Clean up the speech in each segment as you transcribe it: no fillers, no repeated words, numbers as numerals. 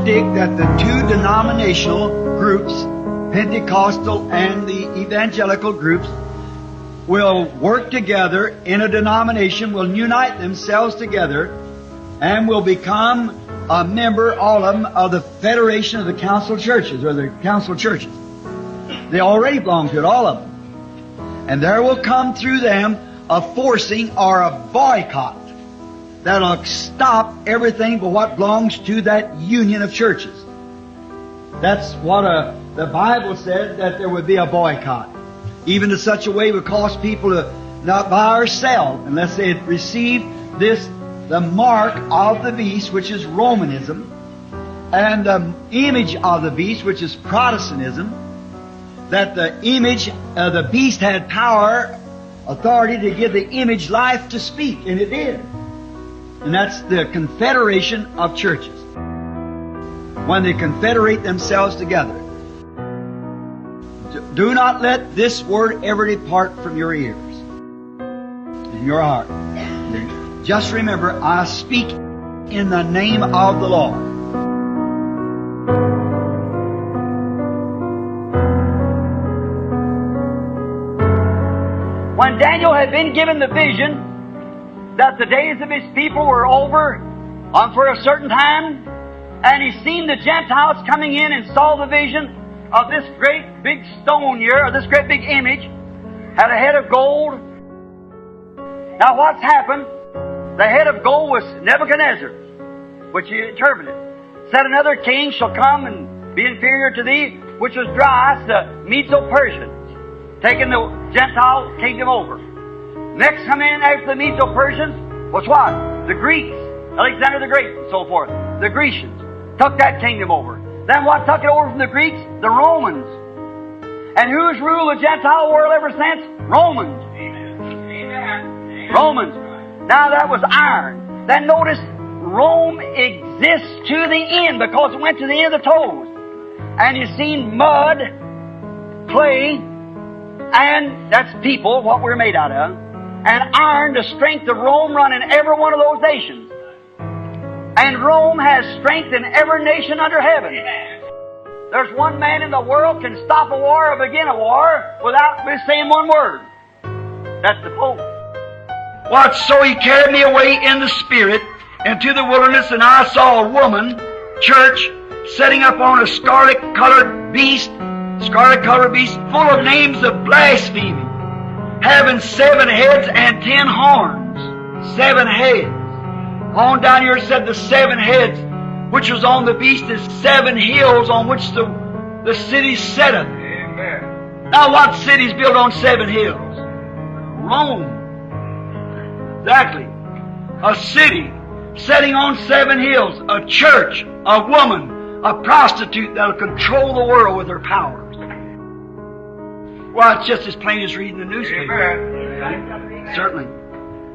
predict that the two denominational groups, Pentecostal and the evangelical groups, will work together in a denomination, will unite themselves together, and will become a member, all of them, of the Federation of the Council Churches, or the Council Churches. They already belong to it, all of them. And there will come through them a forcing or a boycott that'll stop everything but what belongs to that union of churches. That's what the Bible said, that there would be a boycott. Even to such a way it would cause people to not buy or sell unless they had received the mark of the beast, which is Romanism, and the image of the beast, which is Protestantism, that the image of the beast had power, authority to give the image life to speak, and it did. And that's the confederation of churches. When they confederate themselves together. Do not let this word ever depart from your ears, in your heart. Just remember, I speak in the name of the Lord. When Daniel had been given the vision that the days of his people were over for a certain time, and he seen the Gentiles coming in and saw the vision of this great big stone here, or this great big image, had a head of gold. Now what's happened? The head of gold was Nebuchadnezzar, which he interpreted. Said another king shall come and be inferior to thee, which was Darius, the Medo-Persians, taking the Gentile kingdom over. Next come in after the Medo-Persians was what? The Greeks, Alexander the Great and so forth. The Grecians took that kingdom over. Then what took it over from the Greeks? The Romans. And who's ruled the Gentile world ever since? Romans. Amen. Romans. Now that was iron. Then notice, Rome exists to the end because it went to the end of the toes. And you've seen mud, clay, and that's people, what we're made out of, and iron, the strength of Rome running every one of those nations. And Rome has strength in every nation under heaven. There's one man in the world can stop a war or begin a war without saying one word. That's the Pope. What? So he carried me away in the Spirit into the wilderness, and I saw a woman, church, setting up on a scarlet-colored beast, full of names of blasphemy, having 7 heads and 10 horns. 7 heads. On down here it said the 7 heads, which was on the beast, is 7 hills on which the city's set up. Amen. Now what city's built on 7 hills? Rome. Exactly. A city setting on 7 hills. A church. A woman. A prostitute that'll control the world with her powers. Well, it's just as plain as reading the newspaper. Amen. Certainly.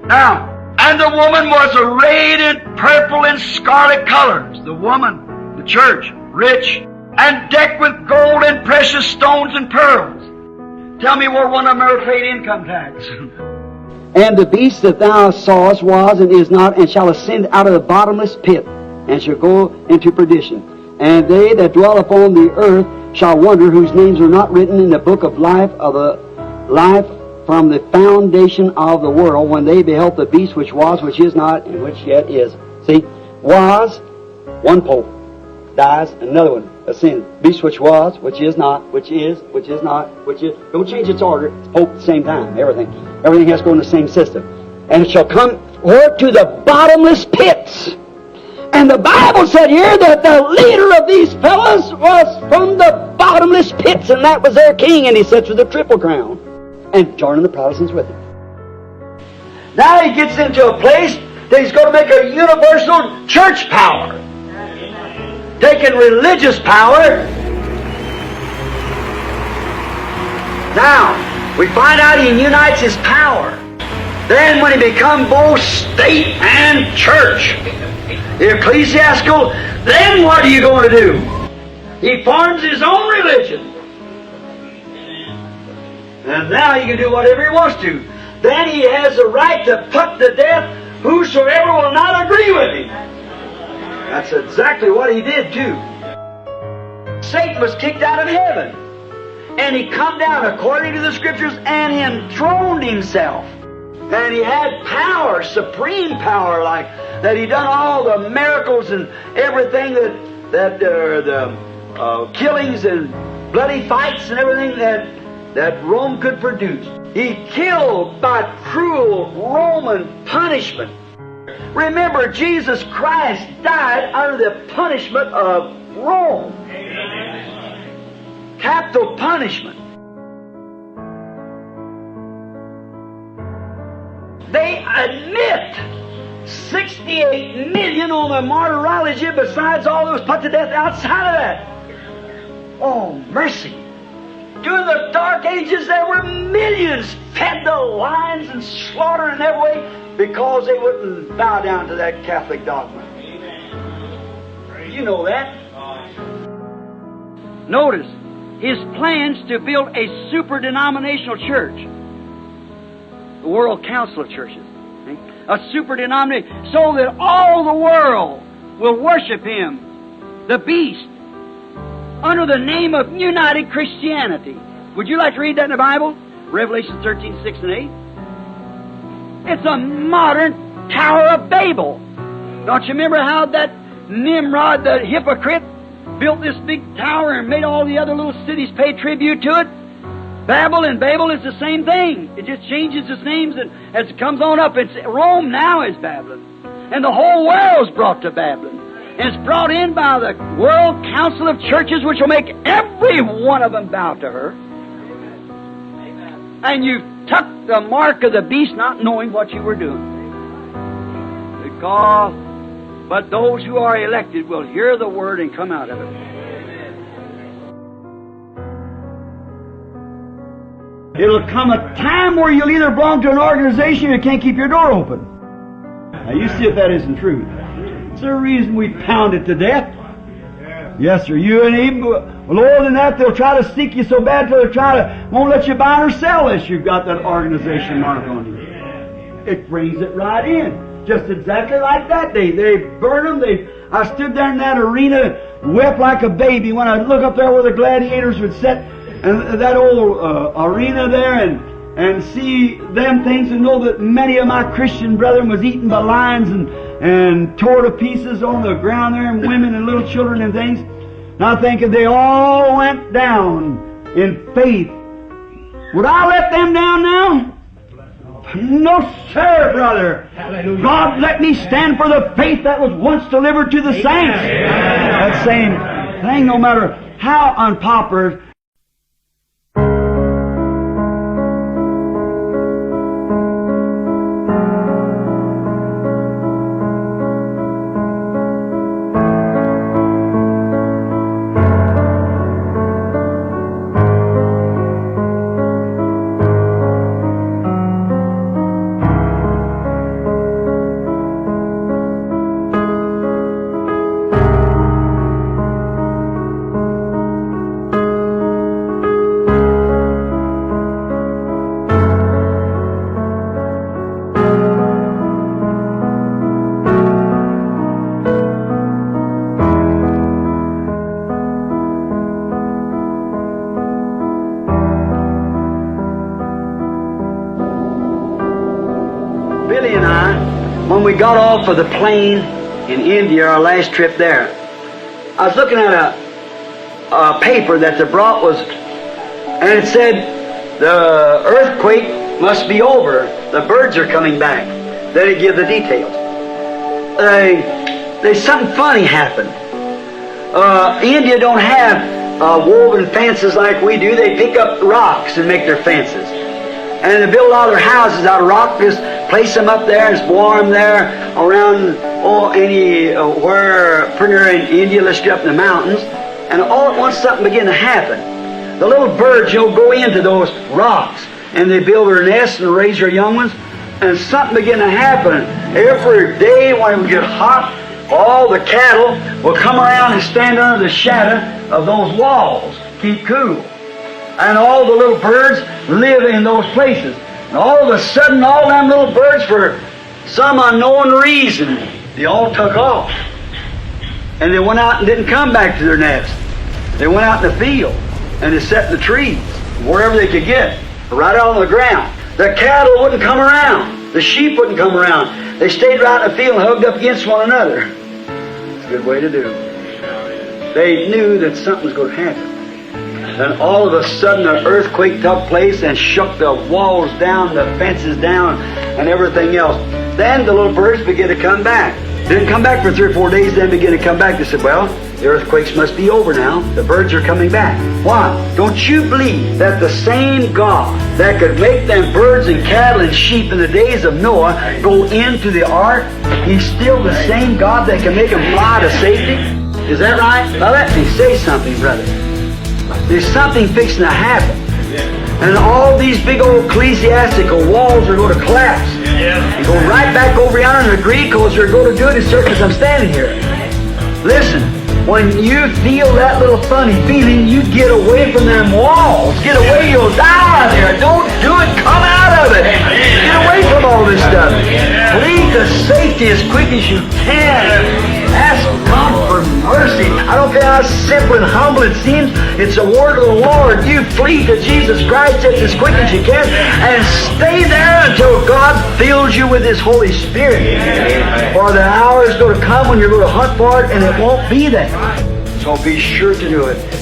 Now, and the woman was arrayed in purple and scarlet colors. The woman, the church, rich, and decked with gold and precious stones and pearls. Tell me where one of them ever paid income tax. And the beast that thou sawest was and is not, and shall ascend out of the bottomless pit, and shall go into perdition. And they that dwell upon the earth shall wonder, whose names are not written in the book of life from the foundation of the world, when they beheld the beast which was, which is not, and which yet is. See, was, one pope, dies, another one ascends. Beast which was, which is not, which is not, which is. Don't change its order. It's pope at the same time. Everything has to go in the same system. And it shall come to the bottomless pits. And the Bible said here that the leader of these fellows was from the bottomless pits, and that was their king, and he sits with a triple crown. And joining the Protestants with him. Now he gets into a place that he's going to make a universal church power. Taking religious power. Now, we find out he unites his power. Then when he becomes both state and church, ecclesiastical, then what are you going to do? He forms his own religion. And now he can do whatever he wants to. Then he has the right to put to death whosoever will not agree with him. That's exactly what he did too. Satan was kicked out of heaven. And he come down according to the Scriptures and enthroned himself. And he had power, supreme power, like that. He done all the miracles and everything that the killings and bloody fights and everything that Rome could produce. He killed by cruel Roman punishment. Remember, Jesus Christ died under the punishment of Rome. Capital punishment. They admit 68 million on the martyrology besides all those put to death outside of that. Oh, mercy. During the Dark Ages there were millions fed to lions and slaughtered in every way because they wouldn't bow down to that Catholic dogma. You know that. Notice his plans to build a super-denominational church. The World Council of Churches. A super-denominational, so that all the world will worship him, the beast, under the name of United Christianity. Would you like to read that in the Bible? Revelation 13, 6 and 8. It's a modern Tower of Babel. Don't you remember how that Nimrod, the hypocrite, built this big tower and made all the other little cities pay tribute to it? Babel and Babel is the same thing. It just changes its names as it comes on up. It's Rome now is Babylon. And the whole world's brought to Babylon. And it's brought in by the World Council of Churches, which will make every one of them bow to her. And you took the mark of the beast not knowing what you were doing. But those who are elected will hear the word and come out of it. It'll come a time where you'll either belong to an organization or you can't keep your door open. Now you see if that isn't true. It's the reason we pound it to death. Yes, sir. You and even lower than that, they'll try to stick you so bad till they won't let you buy or sell unless you've got that organization mark on you. It brings it right in. Just exactly like that. They burn them. I stood there in that arena, wept like a baby when I look up there where the gladiators would sit, and that old arena there, and see them things, and know that many of my Christian brethren was eaten by lions and tore to pieces on the ground there, and women and little children and things. And I think if they all went down in faith, would I let them down now? No, sir, brother. Hallelujah. God, let me stand for the faith that was once delivered to the saints. That same thing, no matter how unpopular. Billy and I, when we got off of the plane in India, our last trip there, I was looking at a paper that they brought and it said the earthquake must be over. The birds are coming back. Then it give the details. There's something funny happened. India don't have woven fences like we do. They pick up rocks and make their fences. And they build all their houses out of rock, just place them up there, it's warm there, around where pretty near in India, let's get up in the mountains, and all at once something began to happen. The little birds, go into those rocks, and they build their nests and raise their young ones, and something began to happen. Every day when it would get hot, all the cattle will come around and stand under the shadow of those walls, keep cool. And all the little birds live in those places. And all of a sudden, all them little birds, for some unknown reason, they all took off. And they went out and didn't come back to their nest. They went out in the field and they sat in the trees, wherever they could get, right out on the ground. The cattle wouldn't come around. The sheep wouldn't come around. They stayed right in the field, hugged up against one another. It's a good way to do it. They knew that something was going to happen. And all of a sudden an earthquake took place and shook the walls down, the fences down, and everything else. Then the little birds began to come back. Didn't come back for 3 or 4 days, then began to come back. They said, well, the earthquakes must be over now. The birds are coming back. Why? Don't you believe that the same God that could make them birds and cattle and sheep in the days of Noah go into the ark, He's still the same God that can make them fly to safety? Is that right? Now let me say something, brother. There's something fixing to happen. And all these big old ecclesiastical walls are going to collapse. And go right back over yonder and agree, because they're going to do it as certain as I'm standing here. Listen, when you feel that little funny feeling, you get away from them walls. Get away, you'll die there. Don't do it, come out of it. Get away from all this stuff. Flee to safety as quick as you can. Ask God for mercy. I don't care how simple and humble it seems, it's a word of the Lord. You flee to Jesus Christ just as quick as you can and stay there until God fills you with His Holy Spirit. For the hour is going to come when you're going to hunt for it and it won't be there. So be sure to do it.